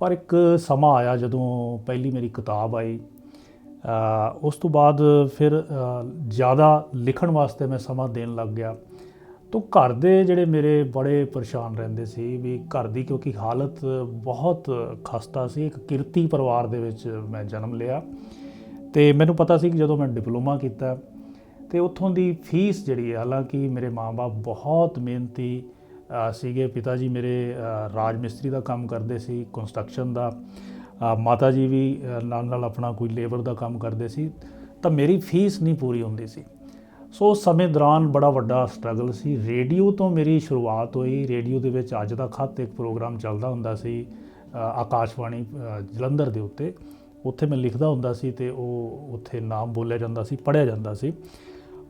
ਪਰ ਇੱਕ ਸਮਾਂ ਆਇਆ ਜਦੋਂ ਪਹਿਲੀ ਮੇਰੀ ਕਿਤਾਬ ਆਈ। ਉਸ ਤੋਂ ਬਾਅਦ ਫਿਰ ਜ਼ਿਆਦਾ ਲਿਖਣ ਵਾਸਤੇ ਮੈਂ ਸਮਾਂ ਦੇਣ ਲੱਗ ਗਿਆ। ਤਾਂ ਘਰ ਦੇ ਜਿਹੜੇ ਮੇਰੇ ਬੜੇ ਪਰੇਸ਼ਾਨ ਰਹਿੰਦੇ ਸੀ ਵੀ ਘਰ ਦੀ, ਕਿਉਂਕਿ ਹਾਲਤ ਬਹੁਤ ਖਸਤਾ ਸੀ। ਇੱਕ ਕਿਰਤੀ ਪਰਿਵਾਰ ਦੇ ਵਿੱਚ ਮੈਂ ਜਨਮ ਲਿਆ ਅਤੇ ਮੈਨੂੰ ਪਤਾ ਸੀ ਕਿ ਜਦੋਂ ਮੈਂ ਡਿਪਲੋਮਾ ਕੀਤਾ ਅਤੇ ਉੱਥੋਂ ਦੀ ਫੀਸ ਜਿਹੜੀ ਹੈ, ਹਾਲਾਂਕਿ ਮੇਰੇ ਮਾਂ ਬਾਪ ਬਹੁਤ ਮਿਹਨਤੀ ਸੀਗੇ। ਪਿਤਾ ਜੀ ਮੇਰੇ ਰਾਜ ਮਿਸਤਰੀ ਦਾ ਕੰਮ ਕਰਦੇ ਸੀ, ਕੰਸਟਰਕਸ਼ਨ ਦਾ। ਮਾਤਾ ਜੀ ਵੀ ਨਾਲ ਨਾਲ ਆਪਣਾ ਕੋਈ ਲੇਬਰ ਦਾ ਕੰਮ ਕਰਦੇ ਸੀ, ਤਾਂ ਮੇਰੀ ਫੀਸ ਨਹੀਂ ਪੂਰੀ ਹੁੰਦੀ ਸੀ। ਸੋ ਉਸ ਸਮੇਂ ਦੌਰਾਨ ਬੜਾ ਵੱਡਾ ਸਟਰਗਲ ਸੀ। ਰੇਡੀਓ ਤੋਂ ਮੇਰੀ ਸ਼ੁਰੂਆਤ ਹੋਈ। ਰੇਡੀਓ ਦੇ ਵਿੱਚ ਅੱਜ ਦਾ ਖੱਤ ਇੱਕ ਪ੍ਰੋਗਰਾਮ ਚੱਲਦਾ ਹੁੰਦਾ ਸੀ ਆਕਾਸ਼ਵਾਣੀ ਜਲੰਧਰ ਦੇ ਉੱਤੇ। ਉੱਥੇ ਮੈਂ ਲਿਖਦਾ ਹੁੰਦਾ ਸੀ ਅਤੇ ਉਹ ਉੱਥੇ ਨਾਮ ਬੋਲਿਆ ਜਾਂਦਾ ਸੀ, ਪੜ੍ਹਿਆ ਜਾਂਦਾ ਸੀ।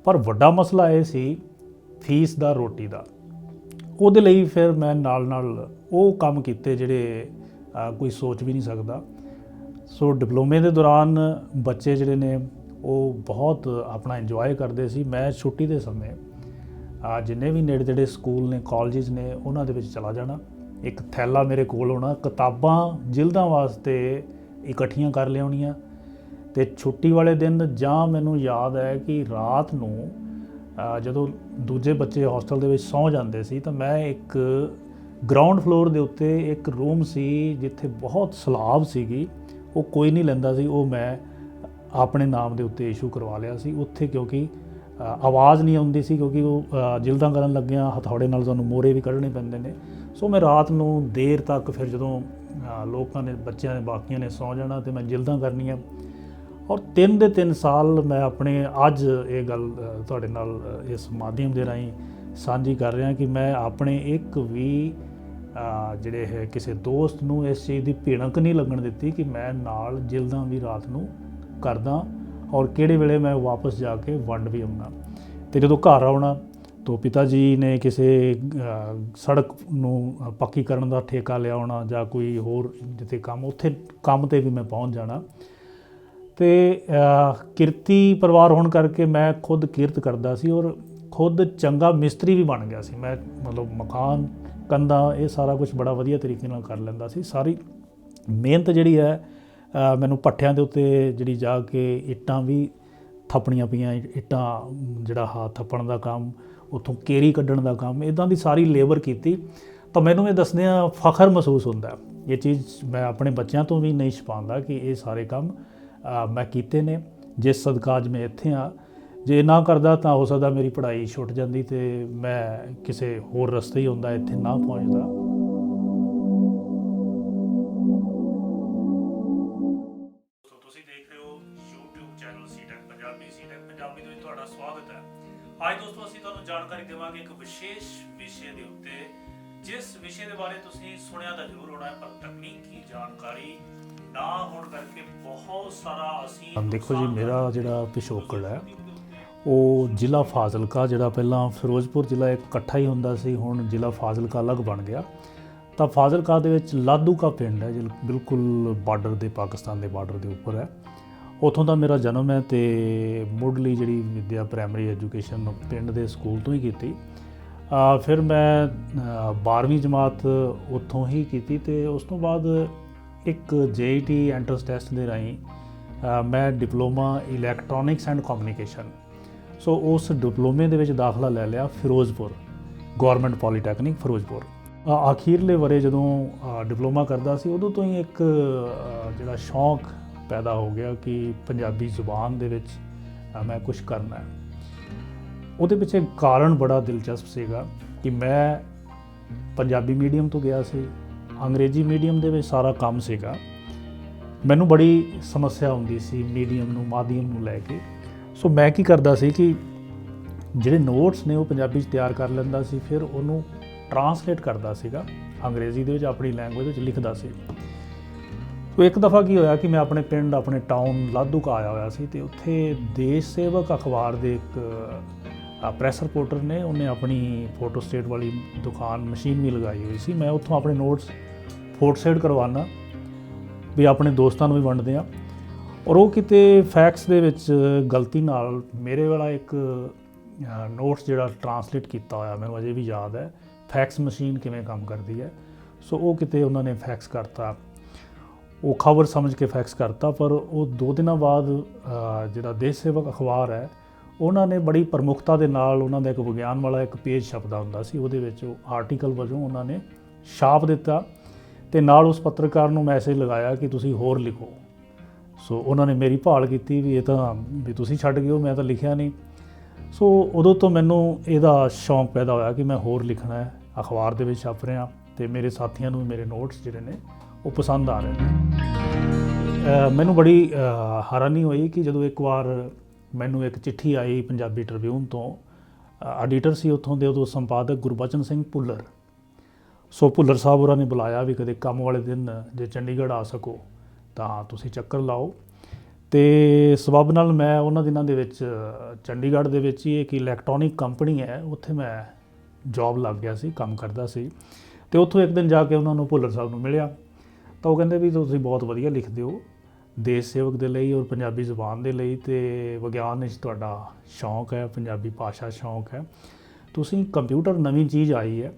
ਪਰ ਵੱਡਾ ਮਸਲਾ ਇਹ ਸੀ ਫੀਸ ਦਾ, ਰੋਟੀ ਦਾ। ਉਹਦੇ ਲਈ ਫਿਰ ਮੈਂ ਨਾਲ ਨਾਲ ਉਹ ਕੰਮ ਕੀਤੇ ਜਿਹੜੇ ਕੋਈ ਸੋਚ ਵੀ ਨਹੀਂ ਸਕਦਾ। ਸੋ ਡਿਪਲੋਮੇ ਦੇ ਦੌਰਾਨ ਬੱਚੇ ਜਿਹੜੇ ਨੇ ਉਹ ਬਹੁਤ ਆਪਣਾ ਇੰਜੋਏ ਕਰਦੇ ਸੀ। ਮੈਂ ਛੁੱਟੀ ਦੇ ਸਮੇਂ ਜਿੰਨੇ ਵੀ ਨੇੜੇ ਤੇੜੇ ਸਕੂਲ ਨੇ, ਕਾਲਜਿਸ ਨੇ, ਉਹਨਾਂ ਦੇ ਵਿੱਚ ਚਲਾ ਜਾਣਾ। ਇੱਕ ਥੈਲਾ ਮੇਰੇ ਕੋਲ ਹੋਣਾ, ਕਿਤਾਬਾਂ ਜਿਲਦਾਂ ਵਾਸਤੇ ਇਕੱਠੀਆਂ ਕਰ ਲਿਆਉਣੀਆਂ। ਅਤੇ ਛੁੱਟੀ ਵਾਲੇ ਦਿਨ ਜਾਂ ਮੈਨੂੰ ਯਾਦ ਹੈ ਕਿ ਰਾਤ ਨੂੰ ਜਦੋਂ ਦੂਜੇ ਬੱਚੇ ਹੋਸਟਲ ਦੇ ਵਿੱਚ ਸੌਂ ਜਾਂਦੇ ਸੀ ਤਾਂ ਮੈਂ ਇੱਕ ਗਰਾਊਂਡ ਫਲੋਰ ਦੇ ਉੱਤੇ ਇੱਕ ਰੂਮ ਸੀ ਜਿੱਥੇ ਬਹੁਤ ਸਲਾਬ ਸੀਗੀ, ਉਹ ਕੋਈ ਨਹੀਂ ਲੈਂਦਾ ਸੀ, ਉਹ ਮੈਂ ਆਪਣੇ ਨਾਮ ਦੇ ਉੱਤੇ ਇਸ਼ੂ ਕਰਵਾ ਲਿਆ ਸੀ ਉੱਥੇ। ਕਿਉਂਕਿ ਆਵਾਜ਼ ਨਹੀਂ ਆਉਂਦੀ ਸੀ, ਕਿਉਂਕਿ ਉਹ ਜਿਲਦਾਂ ਕਰਨ ਲੱਗਿਆਂ ਹਥੌੜੇ ਨਾਲ ਤੁਹਾਨੂੰ ਮੋਹਰੇ ਵੀ ਕੱਢਣੇ ਪੈਂਦੇ ਨੇ। ਸੋ ਮੈਂ ਰਾਤ ਨੂੰ ਦੇਰ ਤੱਕ, ਫਿਰ ਜਦੋਂ ਲੋਕਾਂ ਨੇ, ਬੱਚਿਆਂ ਨੇ, ਬਾਕੀਆਂ ਨੇ ਸੌਂ ਜਾਣਾ ਅਤੇ ਮੈਂ ਜਿਲਦਾਂ ਕਰਨੀਆਂ। ਔਰ 3 ਦੇ 3 ਸਾਲ ਮੈਂ ਆਪਣੇ, ਅੱਜ ਇਹ ਗੱਲ ਤੁਹਾਡੇ ਨਾਲ ਇਸ ਮਾਧਿਅਮ ਦੇ ਰਾਹੀਂ ਸਾਂਝੀ ਕਰ ਰਿਹਾ ਕਿ ਮੈਂ ਆਪਣੇ ਇੱਕ ਵੀ ਜਿਹੜੇ ਹੈ ਕਿਸੇ ਦੋਸਤ ਨੂੰ ਇਸ ਚੀਜ਼ ਦੀ ਭਿਣਕ ਨਹੀਂ ਲੱਗਣ ਦਿੱਤੀ ਕਿ ਮੈਂ ਨਾਲ ਜਿਲਦਾਂ ਵੀ ਰਾਤ ਨੂੰ ਕਰਦਾ ਔਰ ਕਿਹੜੇ ਵੇਲੇ ਮੈਂ ਵਾਪਸ ਜਾ ਕੇ ਵੰਡ ਵੀ ਆਉਣਾ। ਅਤੇ ਜਦੋਂ ਘਰ ਆਉਣਾ ਤਾਂ ਪਿਤਾ ਜੀ ਨੇ ਕਿਸੇ ਸੜਕ ਨੂੰ ਪੱਕੀ ਕਰਨ ਦਾ ਠੇਕਾ ਲਿਆ ਹੋਣਾ ਜਾਂ ਕੋਈ ਹੋਰ ਜਿੱਥੇ ਕੰਮ, ਉੱਥੇ ਕੰਮ 'ਤੇ ਵੀ ਮੈਂ ਪਹੁੰਚ ਜਾਣਾ। ਅਤੇ ਕਿਰਤੀ ਪਰਿਵਾਰ ਹੋਣ ਕਰਕੇ ਮੈਂ ਖੁਦ ਕਿਰਤ ਕਰਦਾ ਸੀ ਔਰ ਖੁਦ ਚੰਗਾ ਮਿਸਤਰੀ ਵੀ ਬਣ ਗਿਆ ਸੀ। ਮੈਂ ਮਤਲਬ ਮਕਾਨ, ਕੰਧਾਂ, ਇਹ ਸਾਰਾ ਕੁਛ ਬੜਾ ਵਧੀਆ ਤਰੀਕੇ ਨਾਲ ਕਰ ਲੈਂਦਾ ਸੀ। ਸਾਰੀ ਮਿਹਨਤ ਜਿਹੜੀ ਹੈ ਮੈਨੂੰ ਭੱਠਿਆਂ ਦੇ ਉੱਤੇ ਜਿਹੜੀ ਜਾ ਕੇ ਇੱਟਾਂ ਵੀ ਥੱਪਣੀਆਂ ਪਈਆਂ, ਇੱਟਾਂ ਜਿਹੜਾ ਹੱਥ ਥੱਪਣ ਦਾ ਕੰਮ, ਉੱਥੋਂ ਕੇਰੀ ਕੱਢਣ ਦਾ ਕੰਮ, ਇੱਦਾਂ ਦੀ ਸਾਰੀ ਲੇਬਰ ਕੀਤੀ। ਤਾਂ ਮੈਨੂੰ ਇਹ ਦੱਸਦਿਆਂ ਫਖਰ ਮਹਿਸੂਸ ਹੁੰਦਾ। ਇਹ ਚੀਜ਼ ਮੈਂ ਆਪਣੇ ਬੱਚਿਆਂ ਤੋਂ ਵੀ ਨਹੀਂ ਛੁਪਾਉਂਦਾ ਕਿ ਇਹ ਸਾਰੇ ਕੰਮ ਮੈਂ ਕੀਤੇ ਨੇ, ਜਿਸ ਸਦਕਾ ਅੱਜ ਮੈਂ ਇੱਥੇ ਹਾਂ। ਜੇ ਨਾ ਕਰਦਾ ਤਾਂ ਹੋ ਸਕਦਾ ਮੇਰੀ ਪੜ੍ਹਾਈ ਛੁੱਟ ਜਾਂਦੀ ਅਤੇ ਮੈਂ ਕਿਸੇ ਹੋਰ ਰਸਤੇ ਹੀ ਹੁੰਦਾ, ਇੱਥੇ ਨਾ ਪਹੁੰਚਦਾ। ਤੁਸੀਂ ਦੇਖ ਰਹੇ ਹੋ YouTube channel C-Tech Punjabi. C-Tech Punjabi ਦੇ ਵਿੱਚ ਤੁਹਾਡਾ ਸਵਾਗਤ ਹੈ। ਅੱਜ ਦੋਸਤੋ ਅਸੀਂ ਤੁਹਾਨੂੰ ਜਾਣਕਾਰੀ ਦੇਵਾਂਗੇ ਇੱਕ ਵਿਸ਼ੇਸ਼ ਵਿਸ਼ੇ ਦੇ ਉੱਤੇ, ਜਿਸ ਵਿਸ਼ੇ ਦੇ ਬਾਰੇ ਤੁਸੀਂ ਸੁਣਿਆ ਤਾਂ ਜ਼ਰੂਰ ਹੋਣਾ ਹੈ, ਪਰ ਤਕਨੀਕੀ ਜਾਣਕਾਰੀ ਨਾ ਹੋਣ ਕਰਕੇ ਬਹੁਤ ਸਾਰਾ ਅਸੀਂ ਦੇਖੋ ਜੀ, ਮੇਰਾ ਜਿਹੜਾ ਪਿਛੋਕੜ ਹੈ ਉਹ ਜ਼ਿਲ੍ਹਾ ਫਾਜ਼ਿਲਕਾ, ਜਿਹੜਾ ਪਹਿਲਾਂ ਫਿਰੋਜ਼ਪੁਰ ਜ਼ਿਲ੍ਹਾ ਇੱਕ ਇਕੱਠਾ ਹੀ ਹੁੰਦਾ ਸੀ, ਹੁਣ ਜ਼ਿਲ੍ਹਾ ਫਾਜ਼ਿਲਕਾ ਅਲੱਗ ਬਣ ਗਿਆ। ਤਾਂ ਫਾਜ਼ਿਲਕਾ ਦੇ ਵਿੱਚ ਲਾਧੂਕਾ ਪਿੰਡ ਹੈ, ਬਿਲਕੁਲ ਬਾਰਡਰ ਦੇ, ਪਾਕਿਸਤਾਨ ਦੇ ਬਾਰਡਰ ਦੇ ਉੱਪਰ ਹੈ। ਉੱਥੋਂ ਦਾ ਮੇਰਾ ਜਨਮ ਹੈ ਅਤੇ ਮੁੱਢਲੀ ਜਿਹੜੀ ਵਿੱਦਿਆ, ਪ੍ਰਾਇਮਰੀ ਐਜੂਕੇਸ਼ਨ ਪਿੰਡ ਦੇ ਸਕੂਲ ਤੋਂ ਹੀ ਕੀਤੀ। ਫਿਰ ਮੈਂ 12ਵੀਂ ਜਮਾਤ ਉੱਥੋਂ ਹੀ ਕੀਤੀ ਅਤੇ ਉਸ ਤੋਂ ਬਾਅਦ ਇੱਕ JET ਐਂਟਰੈਂਸ ਟੈਸਟ ਦੇ ਰਾਹੀਂ ਮੈਂ ਡਿਪਲੋਮਾ ਇਲੈਕਟ੍ਰੋਨਿਕਸ ਐਂਡ ਕਮਿਊਨੀਕੇਸ਼ਨ, ਸੋ ਉਸ ਡਿਪਲੋਮੇ ਦੇ ਵਿੱਚ ਦਾਖਲਾ ਲੈ ਲਿਆ ਫਿਰੋਜ਼ਪੁਰ, ਗੌਰਮੈਂਟ ਪੋਲੀਟੈਕਨਿਕ ਫਿਰੋਜ਼ਪੁਰ। ਅਖੀਰਲੇ ਵਰੇ ਜਦੋਂ ਡਿਪਲੋਮਾ ਕਰਦਾ ਸੀ, ਉਦੋਂ ਤੋਂ ਹੀ ਇੱਕ ਜਿਹੜਾ ਸ਼ੌਂਕ ਪੈਦਾ ਹੋ ਗਿਆ ਕਿ ਪੰਜਾਬੀ ਜ਼ੁਬਾਨ ਦੇ ਵਿੱਚ ਮੈਂ ਕੁਛ ਕਰਨਾ ਹੈ। ਉਹਦੇ ਪਿੱਛੇ ਕਾਰਨ ਬੜਾ ਦਿਲਚਸਪ ਸੀਗਾ ਕਿ ਮੈਂ ਪੰਜਾਬੀ ਮੀਡੀਅਮ ਤੋਂ ਗਿਆ ਸੀ, ਅੰਗਰੇਜ਼ੀ ਮੀਡੀਅਮ ਦੇ ਵਿੱਚ ਸਾਰਾ ਕੰਮ ਸੀਗਾ। ਮੈਨੂੰ ਬੜੀ ਸਮੱਸਿਆ ਹੁੰਦੀ ਸੀ ਮੀਡੀਅਮ ਨੂੰ, ਮਾਧਿਅਮ ਨੂੰ ਲੈ ਕੇ। ਸੋ ਮੈਂ ਕੀ ਕਰਦਾ ਸੀ ਕਿ ਜਿਹੜੇ ਨੋਟਸ ਨੇ ਉਹ ਪੰਜਾਬੀ 'ਚ ਤਿਆਰ ਕਰ ਲੈਂਦਾ ਸੀ, ਫਿਰ ਉਹਨੂੰ ਟਰਾਂਸਲੇਟ ਕਰਦਾ ਸੀਗਾ ਅੰਗਰੇਜ਼ੀ ਦੇ ਵਿੱਚ, ਆਪਣੀ ਲੈਂਗੁਏਜ ਵਿੱਚ ਲਿਖਦਾ ਸੀ। ਸੋ ਇੱਕ ਦਫਾ ਕੀ ਹੋਇਆ ਕਿ ਮੈਂ ਆਪਣੇ ਪਿੰਡ, ਆਪਣੇ ਟਾਊਨ ਲਾਧੂਕਾ ਆਇਆ ਹੋਇਆ ਸੀ ਅਤੇ ਉੱਥੇ ਦੇਸ਼ ਸੇਵਕ ਅਖਬਾਰ ਦੇ ਇੱਕ ਪ੍ਰੈਸ ਰਿਪੋਰਟਰ ਨੇ, ਉਹਨੇ ਆਪਣੀ ਫੋਟੋ ਸਟੇਟ ਵਾਲੀ ਦੁਕਾਨ, ਮਸ਼ੀਨ ਵੀ ਲਗਾਈ ਹੋਈ ਸੀ। ਮੈਂ ਉੱਥੋਂ ਆਪਣੇ ਨੋਟਸ ਫੋਟੋ ਸਟੇਟ ਕਰਵਾਉਣਾ ਵੀ ਆਪਣੇ ਦੋਸਤਾਂ ਨੂੰ ਵੀ ਵੰਡਦੇ ਹਾਂ। ਔਰ ਉਹ ਕਿਤੇ ਫੈਕਸ ਦੇ ਵਿੱਚ ਗਲਤੀ ਨਾਲ ਮੇਰੇ ਵਾਲਾ ਇੱਕ ਨੋਟਸ ਜਿਹੜਾ ਟਰਾਂਸਲੇਟ ਕੀਤਾ ਹੋਇਆ, ਮੈਨੂੰ ਅਜੇ ਵੀ ਯਾਦ ਹੈ ਫੈਕਸ ਮਸ਼ੀਨ ਕਿਵੇਂ ਕੰਮ ਕਰਦੀ ਹੈ। ਸੋ ਉਹ ਕਿਤੇ ਉਹਨਾਂ ਨੇ ਫੈਕਸ ਕਰਤਾ ਉਹ ਖਬਰ ਸਮਝ ਕੇ ਫੈਕਸ ਕਰਤਾ। ਪਰ ਉਹ 2 ਦਿਨਾਂ ਬਾਅਦ ਜਿਹੜਾ ਦੇਸ਼ ਸੇਵਕ ਅਖਬਾਰ ਹੈ ਉਹਨਾਂ ਨੇ ਬੜੀ ਪ੍ਰਮੁਖਤਾ ਦੇ ਨਾਲ ਉਹਨਾਂ ਦਾ ਇੱਕ ਵਿਗਿਆਨ ਵਾਲਾ ਇੱਕ ਪੇਜ ਛਪਦਾ ਹੁੰਦਾ ਸੀ, ਉਹਦੇ ਵਿੱਚ ਉਹ ਆਰਟੀਕਲ ਵਜੋਂ ਉਹਨਾਂ ਨੇ ਛਾਪ ਦਿੱਤਾ ਅਤੇ ਨਾਲ ਉਸ ਪੱਤਰਕਾਰ ਨੂੰ ਮੈਸੇਜ ਲਗਾਇਆ ਕਿ ਤੁਸੀਂ ਹੋਰ ਲਿਖੋ। ਸੋ ਉਹਨਾਂ ਨੇ ਮੇਰੀ ਭਾਲ ਕੀਤੀ ਵੀ ਇਹ ਤਾਂ ਵੀ ਤੁਸੀਂ ਛੱਡ ਗਏ ਹੋ, ਮੈਂ ਤਾਂ ਲਿਖਿਆ ਨਹੀਂ। ਸੋ ਉਦੋਂ ਤੋਂ ਮੈਨੂੰ ਇਹਦਾ ਸ਼ੌਂਕ ਪੈਦਾ ਹੋਇਆ ਕਿ ਮੈਂ ਹੋਰ ਲਿਖਣਾ ਹੈ, ਅਖਬਾਰ ਦੇ ਵਿੱਚ ਛਪ ਰਿਹਾ ਅਤੇ ਮੇਰੇ ਸਾਥੀਆਂ ਨੂੰ ਮੇਰੇ ਨੋਟਸ ਜਿਹੜੇ ਨੇ ਉਹ ਪਸੰਦ ਆ ਰਹੇ ਨੇ। ਮੈਨੂੰ ਬੜੀ ਹੈਰਾਨੀ ਹੋਈ ਕਿ ਜਦੋਂ ਇੱਕ ਵਾਰ ਮੈਨੂੰ ਇੱਕ ਚਿੱਠੀ ਆਈ ਪੰਜਾਬੀ ਟ੍ਰਿਬਿਊਨ ਤੋਂ, ਐਡੀਟਰ ਸੀ ਉੱਥੋਂ ਦੇ ਉਦੋਂ ਸੰਪਾਦਕ ਗੁਰਬਚਨ ਸਿੰਘ ਭੁੱਲਰ। ਸੋ ਭੁੱਲਰ ਸਾਹਿਬ ਹੋਰਾਂ ਨੇ ਬੁਲਾਇਆ ਵੀ ਕਦੇ ਕੰਮ ਵਾਲੇ ਦਿਨ ਜੇ ਚੰਡੀਗੜ੍ਹ ਆ ਸਕੋ ਤਾਂ ਤੁਸੀਂ ਚੱਕਰ ਲਾਓ। ਅਤੇ ਸਬੱਬ ਨਾਲ ਮੈਂ ਉਹਨਾਂ ਦਿਨਾਂ ਦੇ ਵਿੱਚ ਚੰਡੀਗੜ੍ਹ ਦੇ ਵਿੱਚ ਹੀ ਇੱਕ ਇਲੈਕਟ੍ਰੋਨਿਕ ਕੰਪਨੀ ਹੈ, ਉੱਥੇ ਮੈਂ ਜੋਬ ਲੱਗ ਗਿਆ ਸੀ, ਕੰਮ ਕਰਦਾ ਸੀ। ਅਤੇ ਉੱਥੋਂ ਇੱਕ ਦਿਨ ਜਾ ਕੇ ਉਹਨਾਂ ਨੂੰ ਭੁੱਲਰ ਸਾਹਿਬ ਨੂੰ ਮਿਲਿਆ ਤਾਂ ਉਹ ਕਹਿੰਦੇ ਵੀ ਤੁਸੀਂ ਬਹੁਤ ਵਧੀਆ ਲਿਖਦੇ ਹੋ ਦੇਸ਼ ਸੇਵਕ ਦੇ ਲਈ ਔਰ ਪੰਜਾਬੀ ਜ਼ੁਬਾਨ ਦੇ ਲਈ, ਅਤੇ ਵਿਗਿਆਨ ਵਿੱਚ ਤੁਹਾਡਾ ਸ਼ੌਂਕ ਹੈ, ਪੰਜਾਬੀ ਭਾਸ਼ਾ ਸ਼ੌਂਕ ਹੈ, ਤੁਸੀਂ ਕੰਪਿਊਟਰ ਨਵੀਂ ਚੀਜ਼ ਆਈ ਹੈ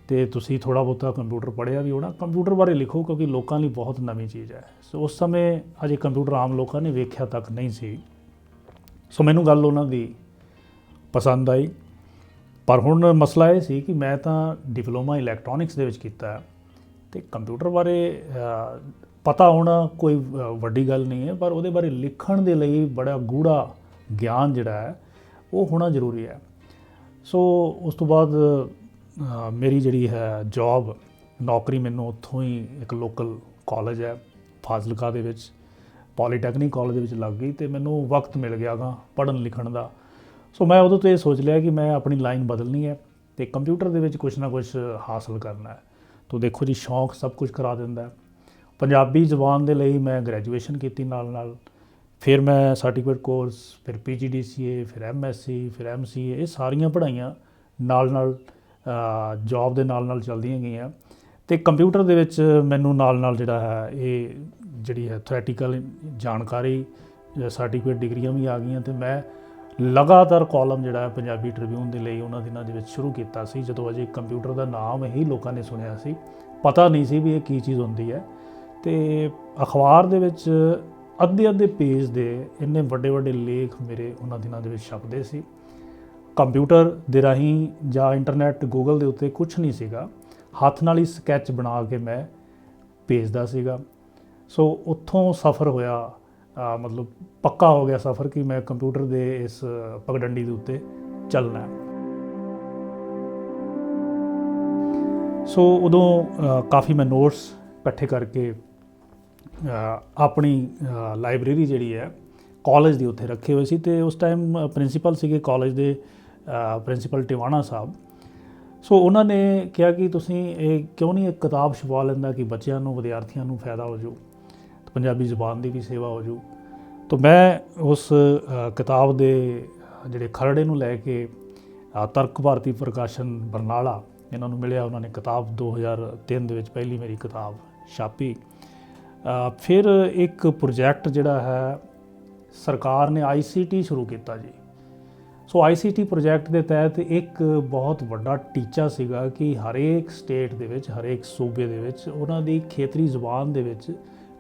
ਅਤੇ ਤੁਸੀਂ ਥੋੜ੍ਹਾ ਬਹੁਤਾ ਕੰਪਿਊਟਰ ਪੜ੍ਹਿਆ ਵੀ ਹੋਣਾ, ਕੰਪਿਊਟਰ ਬਾਰੇ ਲਿਖੋ ਕਿਉਂਕਿ ਲੋਕਾਂ ਲਈ ਬਹੁਤ ਨਵੀਂ ਚੀਜ਼ ਹੈ। ਸੋ ਉਸ ਸਮੇਂ ਅਜੇ ਕੰਪਿਊਟਰ ਆਮ ਲੋਕਾਂ ਨੇ ਵੇਖਿਆ ਤੱਕ ਨਹੀਂ ਸੀ। ਸੋ ਮੈਨੂੰ ਗੱਲ ਉਹਨਾਂ ਦੀ ਪਸੰਦ ਆਈ। ਪਰ ਹੁਣ ਮਸਲਾ ਇਹ ਸੀ ਕਿ ਮੈਂ ਤਾਂ ਡਿਪਲੋਮਾ ਇਲੈਕਟ੍ਰੋਨਿਕਸ ਦੇ ਵਿੱਚ ਕੀਤਾ ਹੈ ਅਤੇ ਕੰਪਿਊਟਰ ਬਾਰੇ ਪਤਾ ਹੋਣਾ ਕੋਈ ਵੱਡੀ ਗੱਲ ਨਹੀਂ ਹੈ, ਪਰ ਉਹਦੇ ਬਾਰੇ ਲਿਖਣ ਦੇ ਲਈ ਬੜਾ ਗੂੜਾ ਗਿਆਨ ਜਿਹੜਾ ਹੈ ਉਹ ਹੋਣਾ ਜ਼ਰੂਰੀ ਹੈ। ਸੋ ਉਸ ਤੋਂ ਬਾਅਦ ਮੇਰੀ ਜਿਹੜੀ ਹੈ ਜੋਬ ਨੌਕਰੀ ਮੈਨੂੰ ਉੱਥੋਂ ਹੀ ਇੱਕ ਲੋਕਲ ਕਾਲਜ ਹੈ ਫਾਜ਼ਿਲਕਾ ਦੇ ਵਿੱਚ, ਪੋਲੀਟੈਕਨਿਕ ਕਾਲਜ ਦੇ ਵਿੱਚ ਲੱਗ ਗਈ ਅਤੇ ਮੈਨੂੰ ਵਕਤ ਮਿਲ ਗਿਆ ਗਾ ਪੜ੍ਹਨ ਲਿਖਣ ਦਾ। ਸੋ ਮੈਂ ਉਦੋਂ ਤੋਂ ਇਹ ਸੋਚ ਲਿਆ ਕਿ ਮੈਂ ਆਪਣੀ ਲਾਈਨ ਬਦਲਣੀ ਹੈ ਅਤੇ ਕੰਪਿਊਟਰ ਦੇ ਵਿੱਚ ਕੁਛ ਨਾ ਕੁਛ ਹਾਸਲ ਕਰਨਾ ਹੈ। ਤੋ ਦੇਖੋ ਜੀ, ਸ਼ੌਂਕ ਸਭ ਕੁਝ ਕਰਾ ਦਿੰਦਾ। ਪੰਜਾਬੀ ਜ਼ੁਬਾਨ ਦੇ ਲਈ ਮੈਂ ਗ੍ਰੈਜੂਏਸ਼ਨ ਕੀਤੀ ਨਾਲ, ਫਿਰ ਮੈਂ ਸਰਟੀਫਿਕੇਟ ਕੋਰਸ, ਫਿਰ PGDCA, ਫਿਰ MSc, ਫਿਰ MCA, ਇਹ ਸਾਰੀਆਂ ਪੜ੍ਹਾਈਆਂ ਨਾਲ ਜੋਬ ਦੇ ਨਾਲ ਚੱਲਦੀਆਂ ਗਈਆਂ। ਅਤੇ ਕੰਪਿਊਟਰ ਦੇ ਵਿੱਚ ਮੈਨੂੰ ਨਾਲ ਜਿਹੜਾ ਹੈ ਇਹ ਜਿਹੜੀ ਹੈ ਥਿਓਰੈਟੀਕਲ ਜਾਣਕਾਰੀ, ਸਰਟੀਫਿਕੇਟ ਡਿਗਰੀਆਂ ਵੀ ਆ ਗਈਆਂ ਅਤੇ ਮੈਂ ਲਗਾਤਾਰ ਕਾਲਮ ਜਿਹੜਾ ਹੈ ਪੰਜਾਬੀ ਟ੍ਰਿਬਿਊਨ ਦੇ ਲਈ ਉਹਨਾਂ ਦਿਨਾਂ ਦੇ ਵਿੱਚ ਸ਼ੁਰੂ ਕੀਤਾ ਸੀ, ਜਦੋਂ ਅਜੇ ਕੰਪਿਊਟਰ ਦਾ ਨਾਮ ਹੀ ਲੋਕਾਂ ਨੇ ਸੁਣਿਆ ਸੀ, ਪਤਾ ਨਹੀਂ ਸੀ ਵੀ ਇਹ ਕੀ ਚੀਜ਼ ਹੁੰਦੀ ਹੈ। ਅਤੇ ਅਖਬਾਰ ਦੇ ਵਿੱਚ ਅੱਧੇ ਪੇਜ ਦੇ ਇੰਨੇ ਵੱਡੇ ਲੇਖ ਮੇਰੇ ਉਹਨਾਂ ਦਿਨਾਂ ਦੇ ਵਿੱਚ ਛਪਦੇ ਸੀ। ਕੰਪਿਊਟਰ ਦੇ ਰਾਹੀਂ ਜਾਂ ਇੰਟਰਨੈਟ ਗੂਗਲ ਦੇ ਉੱਤੇ ਕੁਛ ਨਹੀਂ ਸੀਗਾ, ਹੱਥ ਨਾਲ ਹੀ ਸਕੈਚ ਬਣਾ ਕੇ ਮੈਂ ਭੇਜਦਾ ਸੀਗਾ। ਸੋ ਉੱਥੋਂ ਸਫ਼ਰ ਹੋਇਆ, ਮਤਲਬ ਪੱਕਾ ਹੋ ਗਿਆ ਸਫ਼ਰ ਕਿ ਮੈਂ ਕੰਪਿਊਟਰ ਦੇ ਇਸ ਪਗਡੰਡੀ ਦੇ ਉੱਤੇ ਚੱਲਣਾ। ਸੋ ਉਦੋਂ ਕਾਫੀ ਮੈਂ ਨੋਟਸ ਇਕੱਠੇ ਕਰਕੇ ਆਪਣੀ ਲਾਇਬ੍ਰੇਰੀ ਜਿਹੜੀ ਹੈ ਕਾਲਜ ਦੀ ਉੱਥੇ ਰੱਖੇ ਹੋਏ ਸੀ, ਅਤੇ ਉਸ ਟਾਈਮ ਪ੍ਰਿੰਸੀਪਲ ਸੀਗੇ ਕਾਲਜ ਦੇ, ਪ੍ਰਿੰਸੀਪਲ ਟਿਵਾਣਾ ਸਾਹਿਬ। ਸੋ ਉਹਨਾਂ ਨੇ ਕਿਹਾ ਕਿ ਤੁਸੀਂ ਇਹ ਕਿਉਂ ਨਹੀਂ ਇੱਕ ਕਿਤਾਬ ਛਪਵਾ ਲੈਂਦਾ ਕਿ ਬੱਚਿਆਂ ਨੂੰ, ਵਿਦਿਆਰਥੀਆਂ ਨੂੰ ਫਾਇਦਾ ਹੋ ਜਾਊ, ਪੰਜਾਬੀ ਜ਼ੁਬਾਨ ਦੀ ਵੀ ਸੇਵਾ ਹੋ ਜਾਊ। ਤਾਂ ਮੈਂ ਉਸ ਕਿਤਾਬ ਦੇ ਜਿਹੜੇ ਖਰੜੇ ਨੂੰ ਲੈ ਕੇ ਤਰਕ ਭਾਰਤੀ ਪ੍ਰਕਾਸ਼ਨ ਬਰਨਾਲਾ ਇਹਨਾਂ ਨੂੰ ਮਿਲਿਆ। ਉਹਨਾਂ ਨੇ ਕਿਤਾਬ 2003 ਦੇ ਵਿੱਚ ਪਹਿਲੀ ਮੇਰੀ ਕਿਤਾਬ ਛਾਪੀ। ਫਿਰ ਇੱਕ ਪ੍ਰੋਜੈਕਟ ਜਿਹੜਾ ਹੈ ਸਰਕਾਰ ਨੇ ICT ਸ਼ੁਰੂ ਕੀਤਾ ਜੀ। ਸੋ ICT ਪ੍ਰੋਜੈਕਟ ਦੇ ਤਹਿਤ ਇੱਕ ਬਹੁਤ ਵੱਡਾ ਟੀਚਾ ਸੀਗਾ ਕਿ ਹਰੇਕ ਸਟੇਟ ਦੇ ਵਿੱਚ, ਹਰੇਕ ਸੂਬੇ ਦੇ ਵਿੱਚ ਉਹਨਾਂ ਦੀ ਖੇਤਰੀ ਜ਼ੁਬਾਨ ਦੇ ਵਿੱਚ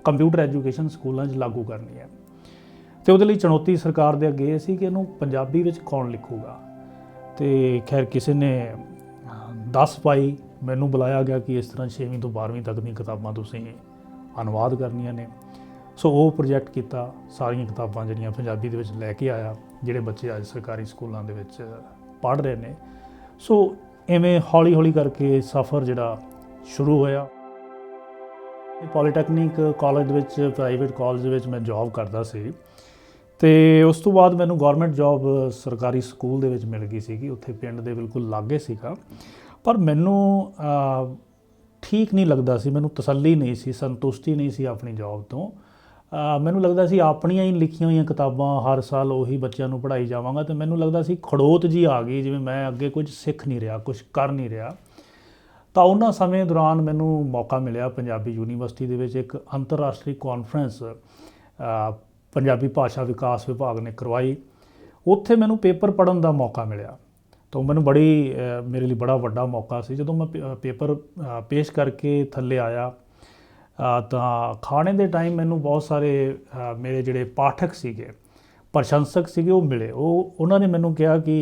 ਕੰਪਿਊਟਰ ਐਜੂਕੇਸ਼ਨ ਸਕੂਲਾਂ 'ਚ ਲਾਗੂ ਕਰਨੀ ਹੈ। ਅਤੇ ਉਹਦੇ ਲਈ ਚੁਣੌਤੀ ਸਰਕਾਰ ਦੇ ਅੱਗੇ ਇਹ ਸੀ ਕਿ ਇਹਨੂੰ ਪੰਜਾਬੀ ਵਿੱਚ ਕੌਣ ਲਿਖੂਗਾ। ਅਤੇ ਖੈਰ ਕਿਸੇ ਨੇ 10 ਪਾਈ, ਮੈਨੂੰ ਬੁਲਾਇਆ ਗਿਆ ਕਿ ਇਸ ਤਰ੍ਹਾਂ 6ਵੀਂ ਤੋਂ 12ਵੀਂ ਤੱਕ ਦੀਆਂ ਕਿਤਾਬਾਂ ਤੁਸੀਂ ਅਨੁਵਾਦ ਕਰਨੀਆਂ ਨੇ। ਸੋ ਉਹ ਪ੍ਰੋਜੈਕਟ ਕੀਤਾ, ਸਾਰੀਆਂ ਕਿਤਾਬਾਂ ਜਿਹੜੀਆਂ ਪੰਜਾਬੀ ਦੇ ਵਿੱਚ ਲੈ ਕੇ ਆਇਆ, ਜਿਹੜੇ ਬੱਚੇ ਅੱਜ ਸਰਕਾਰੀ ਸਕੂਲਾਂ ਦੇ ਵਿੱਚ ਪੜ੍ਹ ਰਹੇ ਨੇ। ਸੋ ਇਵੇਂ ਹੌਲੀ ਕਰਕੇ ਸਫ਼ਰ ਜਿਹੜਾ ਸ਼ੁਰੂ ਹੋਇਆ। ਪੋਲੀਟੈਕਨਿਕ ਕਾਲਜ ਦੇ ਵਿੱਚ, ਪ੍ਰਾਈਵੇਟ ਕਾਲਜ ਦੇ ਵਿੱਚ ਮੈਂ ਜੋਬ ਕਰਦਾ ਸੀ, ਅਤੇ ਉਸ ਤੋਂ ਬਾਅਦ ਮੈਨੂੰ ਗੌਰਮੈਂਟ ਜੋਬ ਸਰਕਾਰੀ ਸਕੂਲ ਦੇ ਵਿੱਚ ਮਿਲ ਗਈ ਸੀਗੀ, ਉੱਥੇ ਪਿੰਡ ਦੇ ਬਿਲਕੁਲ ਲਾਗੇ ਸੀਗਾ। ਪਰ ਮੈਨੂੰ ਠੀਕ ਨਹੀਂ ਲੱਗਦਾ ਸੀ, ਮੈਨੂੰ ਤਸੱਲੀ ਨਹੀਂ ਸੀ, ਸੰਤੁਸ਼ਟੀ ਨਹੀਂ ਸੀ ਆਪਣੀ ਜੋਬ ਤੋਂ। ਮੈਨੂੰ ਲੱਗਦਾ ਸੀ ਆਪਣੀਆਂ ਹੀ ਲਿਖੀਆਂ ਹੋਈਆਂ ਕਿਤਾਬਾਂ ਹਰ ਸਾਲ ਉਹੀ ਬੱਚਿਆਂ ਨੂੰ ਪੜ੍ਹਾਈ ਜਾਵਾਂਗਾ, ਅਤੇ ਮੈਨੂੰ ਲੱਗਦਾ ਸੀ ਖੜੋਤ ਜੀ ਆ ਗਈ, ਜਿਵੇਂ ਮੈਂ ਅੱਗੇ ਕੁਝ ਸਿੱਖ ਨਹੀਂ ਰਿਹਾ, ਕੁਝ ਕਰ ਨਹੀਂ ਰਿਹਾ। ਤਾਂ ਉਹਨਾਂ ਸਮੇਂ ਦੌਰਾਨ ਮੈਨੂੰ ਮੌਕਾ ਮਿਲਿਆ ਪੰਜਾਬੀ ਯੂਨੀਵਰਸਿਟੀ ਦੇ ਵਿੱਚ ਇੱਕ ਅੰਤਰਰਾਸ਼ਟਰੀ ਕਾਨਫਰੰਸ ਪੰਜਾਬੀ ਭਾਸ਼ਾ ਵਿਕਾਸ ਵਿਭਾਗ ਨੇ ਕਰਵਾਈ। ਉੱਥੇ ਮੈਨੂੰ ਪੇਪਰ ਪੜ੍ਹਨ ਦਾ ਮੌਕਾ ਮਿਲਿਆ। ਤਾਂ ਮੈਨੂੰ ਮੇਰੇ ਲਈ ਬੜਾ ਵੱਡਾ ਮੌਕਾ ਸੀ। ਜਦੋਂ ਮੈਂ ਪੇਪਰ ਪੇਸ਼ ਕਰਕੇ ਥੱਲੇ ਆਇਆ ਤਾਂ ਖਾਣੇ ਦੇ ਟਾਈਮ ਮੈਨੂੰ ਬਹੁਤ ਸਾਰੇ ਮੇਰੇ ਜਿਹੜੇ ਪਾਠਕ ਸੀਗੇ, ਪ੍ਰਸ਼ੰਸਕ ਸੀਗੇ, ਉਹ ਮਿਲੇ। ਉਹਨਾਂ ਨੇ ਮੈਨੂੰ ਕਿਹਾ ਕਿ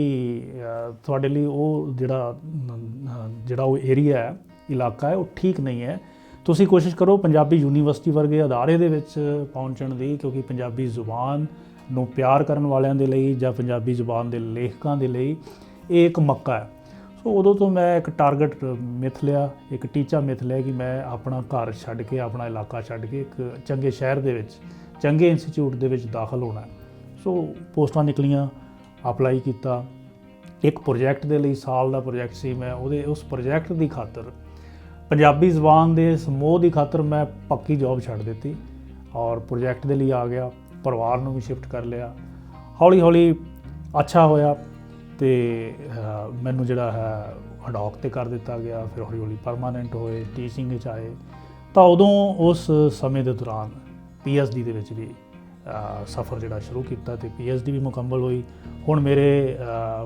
ਤੁਹਾਡੇ ਲਈ ਉਹ ਜਿਹੜਾ ਉਹ ਏਰੀਆ ਹੈ, ਇਲਾਕਾ ਹੈ, ਉਹ ਠੀਕ ਨਹੀਂ ਹੈ। ਤੁਸੀਂ ਕੋਸ਼ਿਸ਼ ਕਰੋ ਪੰਜਾਬੀ ਯੂਨੀਵਰਸਿਟੀ ਵਰਗੇ ਅਦਾਰੇ ਦੇ ਵਿੱਚ ਪਹੁੰਚਣ ਦੀ, ਕਿਉਂਕਿ ਪੰਜਾਬੀ ਜ਼ੁਬਾਨ ਨੂੰ ਪਿਆਰ ਕਰਨ ਵਾਲਿਆਂ ਦੇ ਲਈ ਜਾਂ ਪੰਜਾਬੀ ਜ਼ੁਬਾਨ ਦੇ ਲੇਖਕਾਂ ਦੇ ਲਈ ਇਹ ਇੱਕ ਮੌਕਾ ਹੈ। ਸੋ ਉਦੋਂ ਤੋਂ ਮੈਂ ਇੱਕ ਟਾਰਗੇਟ ਮਿਥ ਲਿਆ, ਇੱਕ ਟੀਚਾ ਮਿਥ ਲਿਆ ਕਿ ਮੈਂ ਆਪਣਾ ਘਰ ਛੱਡ ਕੇ, ਆਪਣਾ ਇਲਾਕਾ ਛੱਡ ਕੇ ਇੱਕ ਚੰਗੇ ਸ਼ਹਿਰ ਦੇ ਵਿੱਚ, ਚੰਗੇ ਇੰਸਟੀਚਿਊਟ ਦੇ ਵਿੱਚ ਦਾਖਲ ਹੋਣਾ। ਸੋ ਪੋਸਟਾਂ ਨਿਕਲੀਆਂ, ਅਪਲਾਈ ਕੀਤਾ। ਇੱਕ ਪ੍ਰੋਜੈਕਟ ਦੇ ਲਈ, ਸਾਲ ਦਾ ਪ੍ਰੋਜੈਕਟ ਸੀ। ਮੈਂ ਉਸ ਪ੍ਰੋਜੈਕਟ ਦੀ ਖਾਤਰ, ਪੰਜਾਬੀ ਜ਼ੁਬਾਨ ਦੇ ਸਮੂਹ ਦੀ ਖਾਤਰ ਮੈਂ ਪੱਕੀ ਜੌਬ ਛੱਡ ਦਿੱਤੀ ਔਰ ਪ੍ਰੋਜੈਕਟ ਦੇ ਲਈ ਆ ਗਿਆ। ਪਰਿਵਾਰ ਨੂੰ ਵੀ ਸ਼ਿਫਟ ਕਰ ਲਿਆ। ਹੌਲੀ ਹੌਲੀ ਅੱਛਾ ਹੋਇਆ ਅਤੇ ਮੈਨੂੰ ਜਿਹੜਾ ਹੈ ਹਡੌਕ 'ਤੇ ਕਰ ਦਿੱਤਾ ਗਿਆ। ਫਿਰ ਹੌਲੀ ਹੌਲੀ ਪਰਮਾਨੈਂਟ ਹੋਏ, ਟੀਚਿੰਗ ਵਿੱਚ ਆਏ। ਤਾਂ ਉਦੋਂ ਉਸ ਸਮੇਂ ਦੇ ਦੌਰਾਨ PhD ਦੇ ਵਿੱਚ ਵੀ ਸਫ਼ਰ ਜਿਹੜਾ ਸ਼ੁਰੂ ਕੀਤਾ ਅਤੇ PhD ਵੀ ਮੁਕੰਮਲ ਹੋਈ। ਹੁਣ ਮੇਰੇ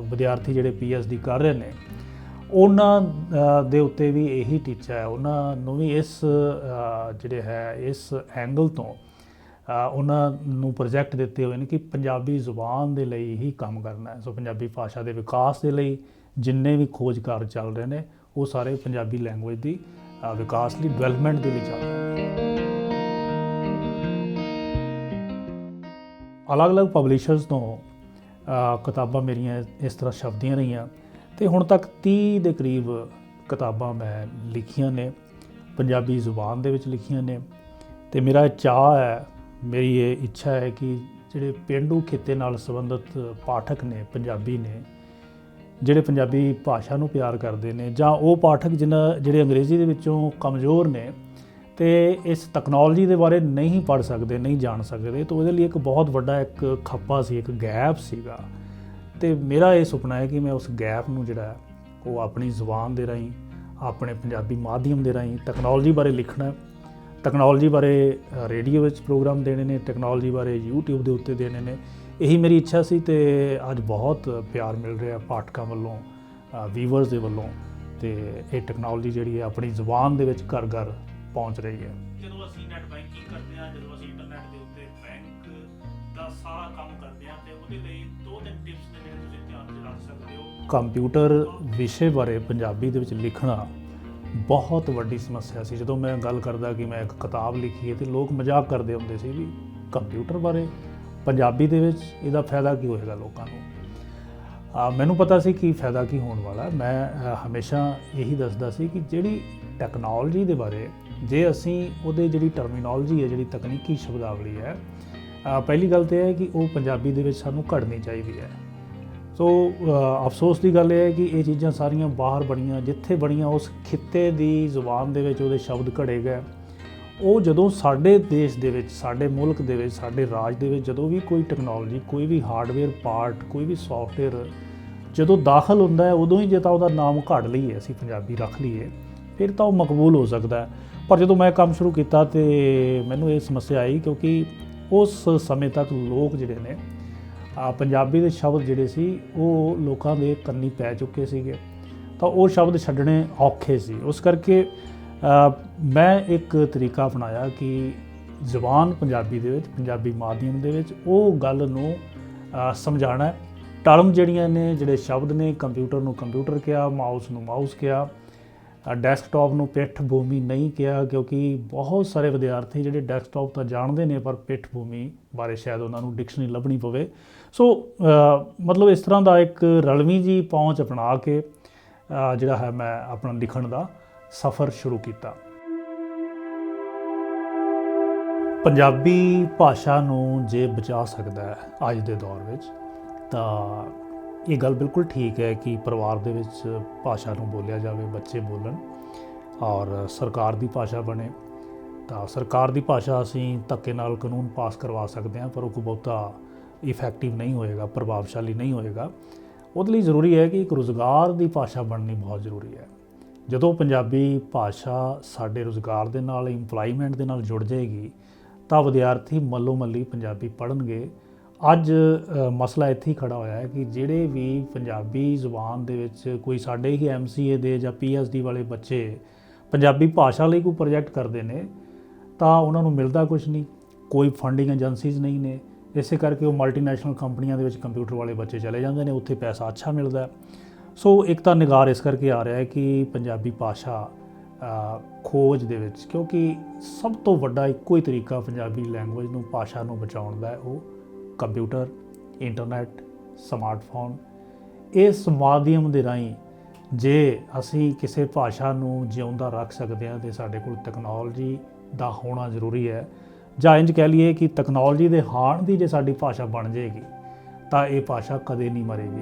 ਵਿਦਿਆਰਥੀ ਜਿਹੜੇ PhD ਕਰ ਰਹੇ ਨੇ, ਉਹਨਾਂ ਦੇ ਉੱਤੇ ਵੀ ਇਹੀ ਟੀਚਾ ਹੈ। ਉਹਨਾਂ ਨੂੰ ਵੀ ਇਸ ਐਂਗਲ ਤੋਂ ਉਹਨਾਂ ਨੂੰ ਪ੍ਰੋਜੈਕਟ ਦਿੱਤੇ ਹੋਏ ਨੇ ਕਿ ਪੰਜਾਬੀ ਜ਼ੁਬਾਨ ਦੇ ਲਈ ਹੀ ਕੰਮ ਕਰਨਾ ਹੈ। ਸੋ ਪੰਜਾਬੀ ਭਾਸ਼ਾ ਦੇ ਵਿਕਾਸ ਦੇ ਲਈ ਜਿੰਨੇ ਵੀ ਖੋਜ ਕਾਰਜ ਚੱਲ ਰਹੇ ਨੇ, ਉਹ ਸਾਰੇ ਪੰਜਾਬੀ ਲੈਂਗੁਏਜ ਦੀ ਵਿਕਾਸ ਲਈ, ਡਿਵੈਲਪਮੈਂਟ ਦੇ ਲਈ ਚੱਲ ਰਹੇ ਨੇ। ਅਲੱਗ-ਅਲੱਗ ਪਬਲਿਸ਼ਰਸ ਤੋਂ ਕਿਤਾਬਾਂ ਮੇਰੀਆਂ ਇਸ ਤਰ੍ਹਾਂ ਛਪਦੀਆਂ ਰਹੀਆਂ ਅਤੇ ਹੁਣ ਤੱਕ 30 ਦੇ ਕਰੀਬ ਕਿਤਾਬਾਂ ਮੈਂ ਲਿਖੀਆਂ ਨੇ, ਪੰਜਾਬੀ ਜ਼ੁਬਾਨ ਦੇ ਵਿੱਚ ਲਿਖੀਆਂ ਨੇ। ਅਤੇ ਮੇਰਾ ਇਹ ਚਾਅ ਹੈ, ਮੇਰੀ ਇਹ ਇੱਛਾ ਹੈ ਕਿ ਜਿਹੜੇ ਪੇਂਡੂ ਖਿੱਤੇ ਨਾਲ ਸੰਬੰਧਿਤ ਪਾਠਕ ਨੇ, ਪੰਜਾਬੀ ਨੇ, ਜਿਹੜੇ ਪੰਜਾਬੀ ਭਾਸ਼ਾ ਨੂੰ ਪਿਆਰ ਕਰਦੇ ਨੇ, ਜਾਂ ਉਹ ਪਾਠਕ ਜਿਹੜੇ ਅੰਗਰੇਜ਼ੀ ਦੇ ਵਿੱਚੋਂ ਕਮਜ਼ੋਰ ਨੇ ਅਤੇ ਇਸ ਟੈਕਨੋਲੋਜੀ ਦੇ ਬਾਰੇ ਨਹੀਂ ਪੜ੍ਹ ਸਕਦੇ, ਨਹੀਂ ਜਾਣ ਸਕਦੇ, ਤਾਂ ਉਹਦੇ ਲਈ ਇੱਕ ਬਹੁਤ ਵੱਡਾ ਇੱਕ ਖੱਪਾ ਸੀ, ਇੱਕ ਗੈਪ ਸੀਗਾ। ਅਤੇ ਮੇਰਾ ਇਹ ਸੁਪਨਾ ਹੈ ਕਿ ਮੈਂ ਉਸ ਗੈਪ ਨੂੰ ਜਿਹੜਾ ਉਹ ਆਪਣੀ ਜ਼ੁਬਾਨ ਦੇ ਰਾਹੀਂ, ਆਪਣੇ ਪੰਜਾਬੀ ਮਾਧਿਅਮ ਦੇ ਰਾਹੀਂ ਟੈਕਨੋਲੋਜੀ ਬਾਰੇ ਲਿਖਣਾ, ਟੈਕਨੋਲੋਜੀ ਬਾਰੇ ਰੇਡੀਓ ਵਿੱਚ ਪ੍ਰੋਗਰਾਮ ਦੇਣੇ ਨੇ, ਟੈਕਨੋਲੋਜੀ ਬਾਰੇ YouTube ਦੇ ਉੱਤੇ ਦੇਣੇ ਨੇ। ਇਹੀ ਮੇਰੀ ਇੱਛਾ ਸੀ ਅਤੇ ਅੱਜ ਬਹੁਤ ਪਿਆਰ ਮਿਲ ਰਿਹਾ ਪਾਠਕਾਂ ਵੱਲੋਂ, ਵੀਵਰਸ ਦੇ ਵੱਲੋਂ। ਅਤੇ ਇਹ ਟੈਕਨੋਲੋਜੀ ਜਿਹੜੀ ਹੈ ਆਪਣੀ ਜ਼ੁਬਾਨ ਦੇ ਵਿੱਚ ਘਰ ਘਰ ਪਹੁੰਚ ਰਹੀ ਹੈ। ਜਦੋਂ ਅਸੀਂ ਨੈੱਟ ਬੈਂਕਿੰਗ ਕਰਦੇ ਹਾਂ, ਜਦੋਂ ਅਸੀਂ ਇੰਟਰਨੈਟ ਦੇ ਉੱਤੇ ਬੈਂਕ ਦਾ ਸਾਰਾ ਕੰਮ ਕਰਦੇ ਹਾਂ, ਅਤੇ ਉਹਦੇ ਲਈ 2-3 ਟਿਪਸ ਨੇ ਜਿਹੜੇ ਤੁਸੀਂ ਧਿਆਨ 'ਚ ਰੱਖ ਸਕਦੇ ਹੋ। ਕੰਪਿਊਟਰ ਵਿਸ਼ੇ ਬਾਰੇ ਪੰਜਾਬੀ ਦੇ ਵਿੱਚ ਲਿਖਣਾ ਬਹੁਤ ਵੱਡੀ ਸਮੱਸਿਆ ਸੀ। ਜਦੋਂ ਮੈਂ ਗੱਲ ਕਰਦਾ ਕਿ ਮੈਂ ਇੱਕ ਕਿਤਾਬ ਲਿਖੀ ਹੈ ਅਤੇ ਲੋਕ ਮਜ਼ਾਕ ਕਰਦੇ ਹੁੰਦੇ ਸੀ ਵੀ ਕੰਪਿਊਟਰ ਬਾਰੇ ਪੰਜਾਬੀ ਦੇ ਵਿੱਚ, ਇਹਦਾ ਫਾਇਦਾ ਕੀ ਹੋਏਗਾ ਲੋਕਾਂ ਨੂੰ। ਮੈਨੂੰ ਪਤਾ ਸੀ ਕਿ ਫਾਇਦਾ ਕੀ ਹੋਣ ਵਾਲਾ। ਮੈਂ ਹਮੇਸ਼ਾ ਇਹੀ ਦੱਸਦਾ ਸੀ ਕਿ ਜਿਹੜੀ ਟੈਕਨੋਲੋਜੀ ਦੇ ਬਾਰੇ, ਜੇ ਅਸੀਂ ਉਹਦੇ ਜਿਹੜੀ ਟਰਮੀਨੋਲੋਜੀ ਹੈ, ਜਿਹੜੀ ਤਕਨੀਕੀ ਸ਼ਬਦਾਵਲੀ ਹੈ, ਪਹਿਲੀ ਗੱਲ ਤਾਂ ਇਹ ਹੈ ਕਿ ਉਹ ਪੰਜਾਬੀ ਦੇ ਵਿੱਚ ਸਾਨੂੰ ਘੜਨੀ ਚਾਹੀਦੀ ਹੈ। ਸੋ ਅਫਸੋਸ ਦੀ ਗੱਲ ਇਹ ਹੈ ਕਿ ਇਹ ਚੀਜ਼ਾਂ ਸਾਰੀਆਂ ਬਾਹਰ ਬਣੀਆਂ, ਜਿੱਥੇ ਬਣੀਆਂ ਉਸ ਖਿੱਤੇ ਦੀ ਜ਼ੁਬਾਨ ਦੇ ਵਿੱਚ ਉਹਦੇ ਸ਼ਬਦ ਘੜੇ ਗਏ। ਉਹ ਜਦੋਂ ਸਾਡੇ ਦੇਸ਼ ਦੇ ਵਿੱਚ, ਸਾਡੇ ਮੁਲਕ ਦੇ ਵਿੱਚ, ਸਾਡੇ ਰਾਜ ਦੇ ਵਿੱਚ ਜਦੋਂ ਵੀ ਕੋਈ ਟੈਕਨੋਲੋਜੀ, ਕੋਈ ਵੀ ਹਾਰਡਵੇਅਰ ਪਾਰਟ, ਕੋਈ ਵੀ ਸੌਫਟਵੇਅਰ ਜਦੋਂ ਦਾਖਲ ਹੁੰਦਾ ਹੈ, ਉਦੋਂ ਹੀ ਜੇ ਤਾਂ ਉਹਦਾ ਨਾਮ ਘੜ ਲਈਏ, ਅਸੀਂ ਪੰਜਾਬੀ ਰੱਖ ਲਈਏ, ਫਿਰ ਤਾਂ ਉਹ ਮਕਬੂਲ ਹੋ ਸਕਦਾ ਹੈ। ਪਰ ਜਦੋਂ ਮੈਂ ਕੰਮ ਸ਼ੁਰੂ ਕੀਤਾ ਤਾਂ ਮੈਨੂੰ ਇਹ ਸਮੱਸਿਆ ਆਈ, ਕਿਉਂਕਿ ਉਸ ਸਮੇਂ ਤੱਕ ਲੋਕ ਜਿਹੜੇ ਨੇ, ਪੰਜਾਬੀ ਦੇ ਸ਼ਬਦ ਜਿਹੜੇ ਸੀ ਉਹ ਲੋਕਾਂ ਦੇ ਕੰਨੀ ਪੈ ਚੁੱਕੇ ਸੀਗੇ, ਤਾਂ ਉਹ ਸ਼ਬਦ ਛੱਡਣੇ ਔਖੇ ਸੀ। ਉਸ ਕਰਕੇ ਮੈਂ ਇੱਕ ਤਰੀਕਾ ਅਪਣਾਇਆ ਕਿ ਜ਼ੁਬਾਨ ਪੰਜਾਬੀ ਦੇ ਵਿੱਚ, ਪੰਜਾਬੀ ਮਾਧਿਅਮ ਦੇ ਵਿੱਚ ਉਹ ਗੱਲ ਨੂੰ ਸਮਝਾਉਣਾ। ਟਰਮ ਜਿਹੜੀਆਂ ਨੇ, ਜਿਹੜੇ ਸ਼ਬਦ ਨੇ, ਕੰਪਿਊਟਰ ਨੂੰ ਕੰਪਿਊਟਰ ਕਿਹਾ, ਮਾਊਸ ਨੂੰ ਮਾਊਸ ਕਿਹਾ, ਡੈਸਕਟਾਪ ਨੂੰ ਪਿੱਠ ਭੂਮੀ ਨਹੀਂ ਕਿਹਾ, ਕਿਉਂਕਿ ਬਹੁਤ ਸਾਰੇ ਵਿਦਿਆਰਥੀ ਜਿਹੜੇ ਡੈਸਕਟਾਪ ਤਾਂ ਜਾਣਦੇ ਨੇ ਪਰ ਪਿੱਠ ਭੂਮੀ ਬਾਰੇ ਸ਼ਾਇਦ ਉਹਨਾਂ ਨੂੰ ਡਿਕਸ਼ਨਰੀ ਲੱਭਣੀ ਪਵੇ। ਸੋ ਮਤਲਬ ਇਸ ਤਰ੍ਹਾਂ ਦਾ ਇੱਕ ਰਲਵੀਂ ਜੀ ਪਹੁੰਚ ਅਪਣਾ ਕੇ ਜਿਹੜਾ ਹੈ ਮੈਂ ਆਪਣਾ ਲਿਖਣ ਦਾ ਸਫ਼ਰ ਸ਼ੁਰੂ ਕੀਤਾ। ਪੰਜਾਬੀ ਭਾਸ਼ਾ ਨੂੰ ਜੇ ਬਚਾ ਸਕਦਾ ਹੈ ਅੱਜ ਦੇ ਦੌਰ ਵਿੱਚ, ਤਾਂ ਇਹ ਗੱਲ ਬਿਲਕੁਲ ਠੀਕ ਹੈ ਕਿ ਪਰਿਵਾਰ ਦੇ ਵਿੱਚ ਭਾਸ਼ਾ ਨੂੰ ਬੋਲਿਆ ਜਾਵੇ, ਬੱਚੇ ਬੋਲਣ ਔਰ ਸਰਕਾਰ ਦੀ ਭਾਸ਼ਾ ਬਣੇ। ਤਾਂ ਸਰਕਾਰ ਦੀ ਭਾਸ਼ਾ ਅਸੀਂ ਧੱਕੇ ਨਾਲ ਕਾਨੂੰਨ ਪਾਸ ਕਰਵਾ ਸਕਦੇ ਹਾਂ, ਪਰ ਉਹ ਕੋਈ ਬਹੁਤਾ ਇਫੈਕਟਿਵ ਨਹੀਂ ਹੋਏਗਾ, ਪ੍ਰਭਾਵਸ਼ਾਲੀ ਨਹੀਂ ਹੋਏਗਾ। ਉਹਦੇ ਲਈ ਜ਼ਰੂਰੀ ਹੈ ਕਿ ਇੱਕ ਰੁਜ਼ਗਾਰ ਦੀ ਭਾਸ਼ਾ ਬਣਨੀ ਬਹੁਤ ਜ਼ਰੂਰੀ ਹੈ। ਜਦੋਂ ਪੰਜਾਬੀ ਭਾਸ਼ਾ ਸਾਡੇ ਰੁਜ਼ਗਾਰ ਦੇ ਨਾਲ, ਇੰਪਲਾਈਮੈਂਟ ਦੇ ਨਾਲ ਜੁੜ ਜਾਏਗੀ, ਤਾਂ ਵਿਦਿਆਰਥੀ ਮੱਲੋ ਮੱਲੀ ਪੰਜਾਬੀ ਪੜ੍ਹਨਗੇ। ਅੱਜ ਮਸਲਾ ਇੱਥੇ ਹੀ ਖੜਾ ਹੋਇਆ ਹੈ ਕਿ ਜਿਹੜੇ ਵੀ ਪੰਜਾਬੀ ਜ਼ੁਬਾਨ ਦੇ ਵਿੱਚ ਕੋਈ ਸਾਡੇ ਹੀ MCA ਦੇ ਜਾਂ PhD ਵਾਲੇ ਬੱਚੇ ਪੰਜਾਬੀ ਭਾਸ਼ਾ ਲਈ ਕੋਈ ਪ੍ਰੋਜੈਕਟ ਕਰਦੇ ਨੇ, ਤਾਂ ਉਹਨਾਂ ਨੂੰ ਮਿਲਦਾ ਕੁਛ ਨਹੀਂ, ਕੋਈ ਫੰਡਿੰਗ ਏਜੰਸੀਜ਼ ਨਹੀਂ ਨੇ। ਇਸੇ ਕਰਕੇ ਉਹ ਮਲਟੀਨੈਸ਼ਨਲ ਕੰਪਨੀਆਂ ਦੇ ਵਿੱਚ ਕੰਪਿਊਟਰ ਵਾਲੇ ਬੱਚੇ ਚਲੇ ਜਾਂਦੇ ਨੇ, ਉੱਥੇ ਪੈਸਾ ਅੱਛਾ ਮਿਲਦਾ ਹੈ। ਸੋ ਇੱਕ ਤਾਂ ਨਿਗਾਰ ਇਸ ਕਰਕੇ ਆ ਰਿਹਾ ਹੈ ਕਿ ਪੰਜਾਬੀ ਭਾਸ਼ਾ ਖੋਜ ਦੇ ਵਿੱਚ, ਕਿਉਂਕਿ ਸਭ ਤੋਂ ਵੱਡਾ ਇੱਕੋ ਹੀ ਤਰੀਕਾ ਪੰਜਾਬੀ ਲੈਂਗੁਏਜ ਨੂੰ, ਭਾਸ਼ਾ ਨੂੰ ਬਚਾਉਣ ਦਾ, ਉਹ ਕੰਪਿਊਟਰ, ਇੰਟਰਨੈਟ, ਸਮਾਰਟਫੋਨ, ਇਸ ਮਾਧਿਅਮ ਦੇ ਰਾਹੀਂ ਜੇ ਅਸੀਂ ਕਿਸੇ ਭਾਸ਼ਾ ਨੂੰ ਜਿਉਂਦਾ ਰੱਖ ਸਕਦੇ ਹਾਂ, ਤਾਂ ਸਾਡੇ ਕੋਲ ਤਕਨੋਲੋਜੀ ਦਾ ਹੋਣਾ ਜ਼ਰੂਰੀ ਹੈ। ਜਾਂ ਇੰਝ ਕਹਿ ਲਈਏ ਕਿ ਤਕਨੋਲੋਜੀ ਦੇ ਹਾਣ ਦੀ ਜੇ ਸਾਡੀ ਭਾਸ਼ਾ ਬਣ ਜਾਏਗੀ ਤਾਂ ਇਹ ਭਾਸ਼ਾ ਕਦੇ ਨਹੀਂ ਮਰੇਗੀ।